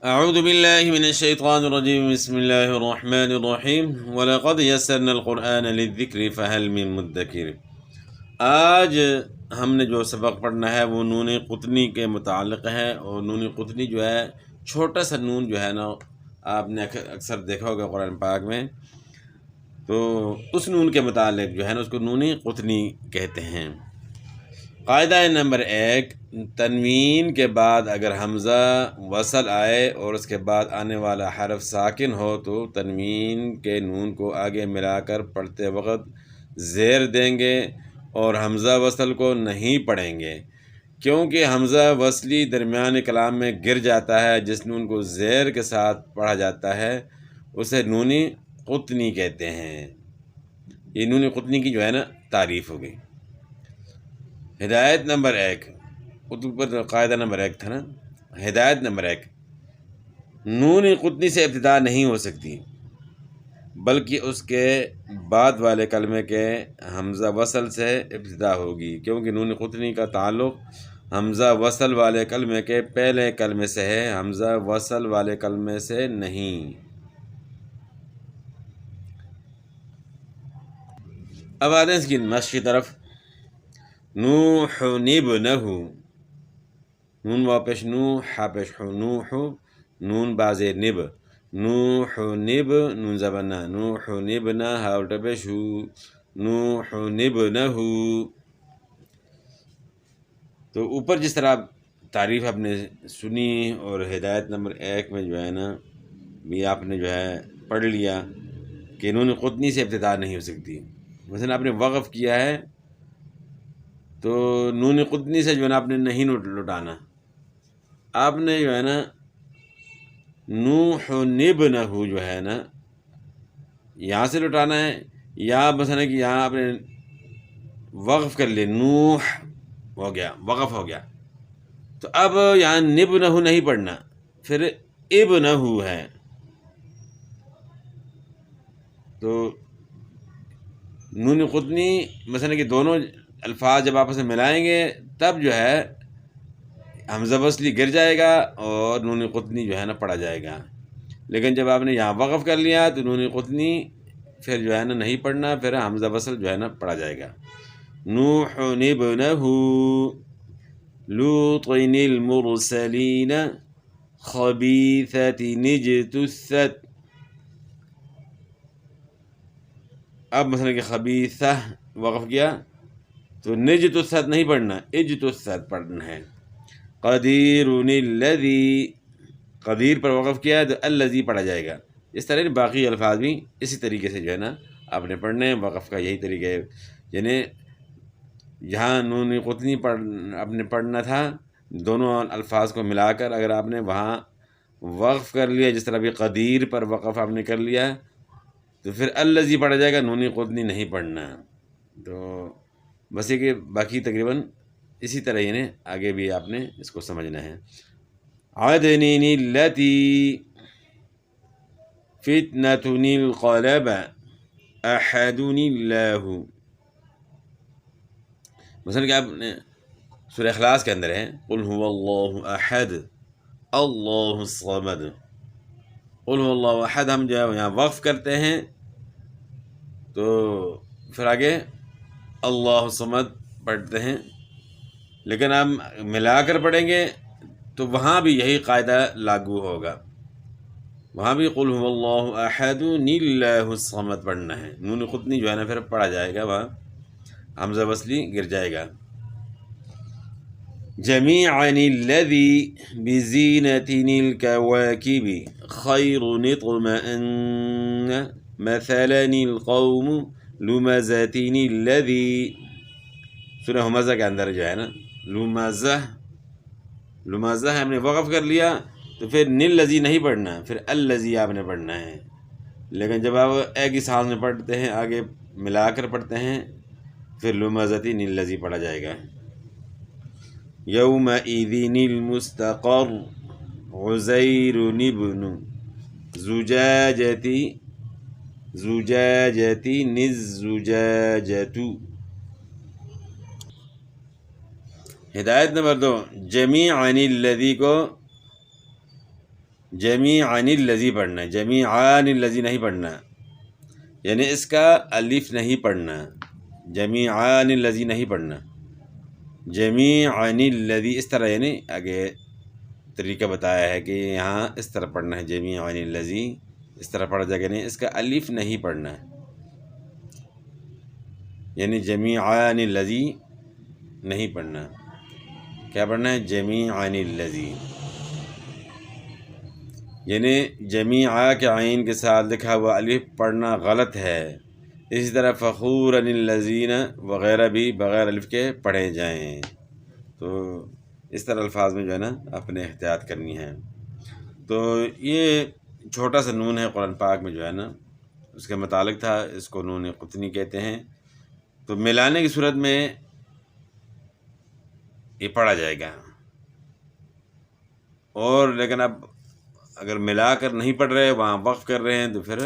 اعوذ باللہ من الشیطان الرجیم بسم اللہ الرحمن الرحیم وَلَقَدْ يَسَّرْنَا الْقُرْآنَ لِلذِّكْرِ فَهَلْ مِن مُدَّكِرٍ۔ آج ہم نے جو سبق پڑھنا ہے وہ نون قطنی کے متعلق ہے، اور نون قطنی جو ہے چھوٹا سا نون جو ہے نا، آپ نے اکثر دیکھا ہوگا قرآن پاک میں، تو اس نون کے متعلق جو ہے نا اس کو نون قطنی کہتے ہیں۔ قاعدہ نمبر 1، تنوین کے بعد اگر حمزہ وصل آئے اور اس کے بعد آنے والا حرف ساکن ہو تو تنوین کے نون کو آگے ملا کر پڑھتے وقت زیر دیں گے اور حمزہ وصل کو نہیں پڑھیں گے، کیونکہ حمزہ وصلی درمیان کلام میں گر جاتا ہے۔ جس نون کو زیر کے ساتھ پڑھا جاتا ہے اسے نون قطنی کہتے ہیں۔ یہ نون قطنی کی جو ہے نا تعریف ہو گئی۔ ہدایت نمبر 1، اوپر قاعدہ نمبر 1 تھا نا، ہدایت نمبر 1، نون قطنی سے ابتدا نہیں ہو سکتی، بلکہ اس کے بعد والے کلمے کے حمزہ وصل سے ابتدا ہوگی، کیونکہ نون قطنی کا تعلق حمزہ وصل والے کلمے کے پہلے کلمے سے ہے، حمزہ وصل والے کلمے سے نہیں۔ اب آتے ہیں اس کی مشق کی طرف۔ نوح ابنہ، نون واپش نو حاپش نوح، نون بازے نب، نوح نب، نون زبانہ نوح ابنہ ہاؤٹبش ہو، نوح ابنہ۔ تو اوپر جس طرح تعریف آپ نے سنی اور ہدایت نمبر 1 میں جو ہے نا بھی آپ نے جو ہے پڑھ لیا کہ نون قطنی سے ابتدا نہیں ہو سکتی۔ مثلا آپ نے وقف کیا ہے تو نون قطنی سے جو ہے نا آپ نے نہیں لٹانا، آپ نے جو ہے نا نوح ابنہ جو ہے نا یہاں سے لٹانا ہے، یا مثلا کہ یہاں آپ نے وقف کر لیا، نوح ہو گیا، وقف ہو گیا، تو اب یہاں نبنہ نہیں پڑھنا، پھر ابنہ ہے۔ تو نون قطنی مثلا کہ دونوں الفاظ جب آپس میں ملائیں گے تب جو ہے حمزہ وصلی گر جائے گا اور نون قطنی جو ہے نا پڑھا جائے گا، لیکن جب آپ نے یہاں وقف کر لیا تو نون قطنی پھر جو ہے نا نہیں پڑھنا، پھر حمزہ وصل جو ہے نا پڑھا جائے گا۔ نوح ابنہ لوط المرسلین خبیثۃ اجتثت۔ اب مثلا کہ خبیثہ وقف کیا تو نجتثت نہیں پڑھنا، اجتثت پڑھنا ہے۔ قدیر الذی، قدیر پر وقف کیا تو الذی پڑھا جائے گا۔ اس طرح باقی الفاظ بھی اسی طریقے سے جو ہے نا آپ نے پڑھنے ہیں، وقف کا یہی طریقہ ہے، یعنی جہاں نون قطنی آپ نے پڑھنا تھا دونوں الفاظ کو ملا کر، اگر آپ نے وہاں وقف کر لیا، جس طرح بھی قدیر پر وقف آپ نے کر لیا تو پھر الذی پڑھا جائے گا، نون قطنی نہیں پڑھنا۔ تو بس یہ کہ باقی تقریباً اسی طرح ہی آگے بھی آپ نے اس کو سمجھنا ہے۔ عدن التی فتنة القلب احد اللہ، مثلا کہ آپ نے سورہ اخلاص کے اندر ہے قل هو اللہ احد اللہ الصمد، قل هو اللہ احد، ہم جو ہے یہاں وقف کرتے ہیں تو پھر آگے اللہ الصمد پڑھتے ہیں، لیکن ہم ملا کر پڑھیں گے تو وہاں بھی یہی قاعدہ لاگو ہوگا، وہاں بھی قل هو اللہ احد اللہ الصمد پڑھنا ہے، نون قطنی جو ہے نا پھر پڑھا جائے گا، وہاں حمزہ وصلی گر جائے گا۔ جمیعا الذی بزینۃ الکواکب خیر اطمئن مثلا القوم لمزۃ الذی، سورہ ہمزہ کے اندر جو ہے نا لمزہ ہم نے وقف کر لیا تو پھر الذی نہیں پڑھنا، پھر الذی آپ نے پڑھنا ہے، لیکن جب آپ ایک ہی سانس میں پڑھتے ہیں آگے ملا کر پڑھتے ہیں پھر لمزۃ الذی پڑھا جائے گا۔ یومئذ المستقر عزیر ابن زجاجۃ الزجاجۃ۔ ہدایت نمبر 2، جمیعا الذی کو جمیعاً الذی پڑھنا ہے، جمیعاً الذی نہیں پڑھنا، یعنی اس کا الف نہیں پڑھنا، جمیعاً الذی نہیں پڑھنا، جمیعاً الذی اس طرح، یعنی آگے طریقہ بتایا ہے کہ یہاں اس طرح پڑھنا ہے، جمیعاً الذی اس طرح پڑھا جائے گا، نہیں اس کا الف نہیں پڑھنا ہے، یعنی جمیعاً الذی نہیں پڑھنا، کیا پڑھنا ہے؟ جمیعاً الذی، یعنی جمیعہ کے عین کے ساتھ لکھا ہوا الف پڑھنا غلط ہے۔ اسی طرح فخوراً الذین وغیرہ بھی بغیر الف کے پڑھے جائیں، تو اس طرح الفاظ میں جو ہے نا اپنے احتیاط کرنی ہے۔ تو یہ چھوٹا سا نون ہے قرآن پاک میں جو ہے نا، اس کے متعلق تھا، اس کو نون قطنی کہتے ہیں۔ تو ملانے کی صورت میں یہ پڑھا جائے گا، اور لیکن اب اگر ملا کر نہیں پڑھ رہے، وہاں وقف کر رہے ہیں، تو پھر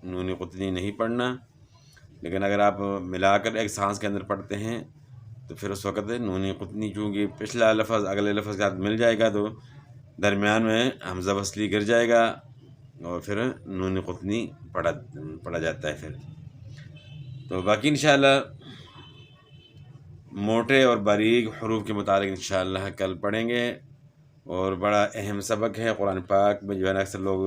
نون قطنی نہیں پڑھنا، لیکن اگر آپ ملا کر ایک سانس کے اندر پڑھتے ہیں تو پھر اس وقت نون قطنی، چونکہ پچھلا لفظ اگلے لفظ کے ساتھ مل جائے گا تو درمیان میں حمزہ وصلی گر جائے گا، اور پھر نون قطنی پڑھا جاتا ہے پھر۔ تو باقی انشاءاللہ موٹے اور باریک حروف کے متعلق انشاءاللہ کل پڑھیں گے، اور بڑا اہم سبق ہے قرآن پاک میں جو ہے نا، اکثر لوگ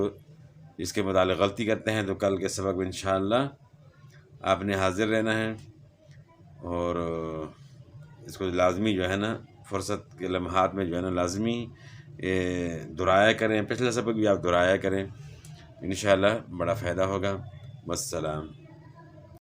اس کے متعلق غلطی کرتے ہیں، تو کل کے سبق میں انشاءاللہ آپ نے حاضر رہنا ہے، اور اس کو لازمی جو ہے نا فرصت کے لمحات میں جو ہے نا لازمی دہرایا کریں، پچھلا سبق بھی آپ دہرایا کریں، انشاءاللہ بڑا فائدہ ہوگا۔ والسلام۔